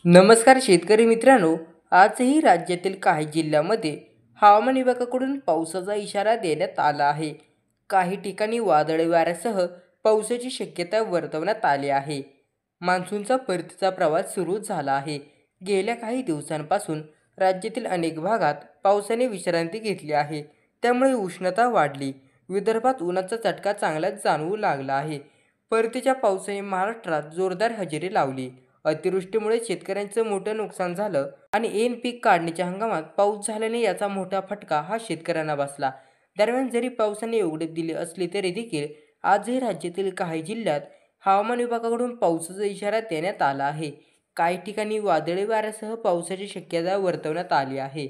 नमस्कार शेतकरी मित्रांनो, आजही राज्यातील काही जिल्ह्यांमध्ये हवामान विभागाकडून पावसाचा इशारा देण्यात आला आहे. काही ठिकाणी वादळी वाऱ्यासह पावसाची शक्यता वर्तवण्यात आली आहे. मान्सूनचा परतीचा प्रवास सुरू झाला आहे. गेल्या काही दिवसांपासून राज्यातील अनेक भागात पावसाने विश्रांती घेतली आहे. त्यामुळे उष्णता वाढली. विदर्भात उन्हाचा चटका चांगलाच जाणवू लागला आहे. परतीच्या पावसाने महाराष्ट्रात जोरदार हजेरी लावली. अतिवृष्टीमुळे शेतकऱ्यांचं मोठं नुकसान झालं आणि ऐन पीक काढणीच्या हंगामात पाऊस झाल्याने याचा मोठा फटका हा शेतकऱ्यांना बसला. दरम्यान जरी पावसाने उघडीप दिली असली तरी देखील आजही राज्यातील काही जिल्ह्यात हवामान विभागाकडून पावसाचा इशारा देण्यात आला आहे. काही ठिकाणी वादळी वाऱ्यासह पावसाची शक्यता वर्तवण्यात आली आहे.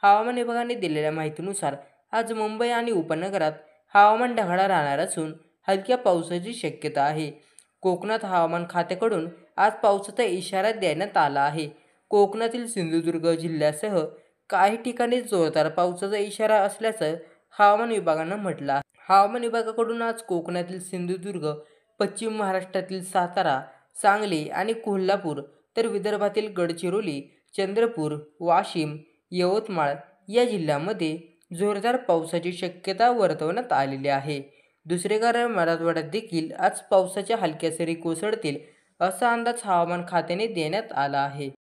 हवामान विभागाने दिलेल्या माहितीनुसार आज मुंबई आणि उपनगरात हवामान ढगाळ राहणार असून हलक्या पावसाची शक्यता आहे. कोकणात हवामान खात्याकडून आज पावसाचा इशारा देण्यात आला आहे. कोकणातील सिंधुदुर्ग जिल्ह्यासह काही ठिकाणी जोरदार पावसाचा इशारा असल्याचं हवामान विभागानं म्हटलं आहे. हवामान विभागाकडून आज कोकणातील सिंधुदुर्ग, पश्चिम महाराष्ट्रातील सातारा, सांगली आणि कोल्हापूर तर विदर्भातील गडचिरोली, चंद्रपूर, वाशिम, यवतमाळ या जिल्ह्यांमध्ये जोरदार पावसाची शक्यता वर्तवण्यात आलेली आहे. दुसरीकडे मराठवाड्यात देखील आज पावसाच्या हलक्या सरी कोसळतील असा अंदाज हवामान खात्याने देण्यात आला आहे.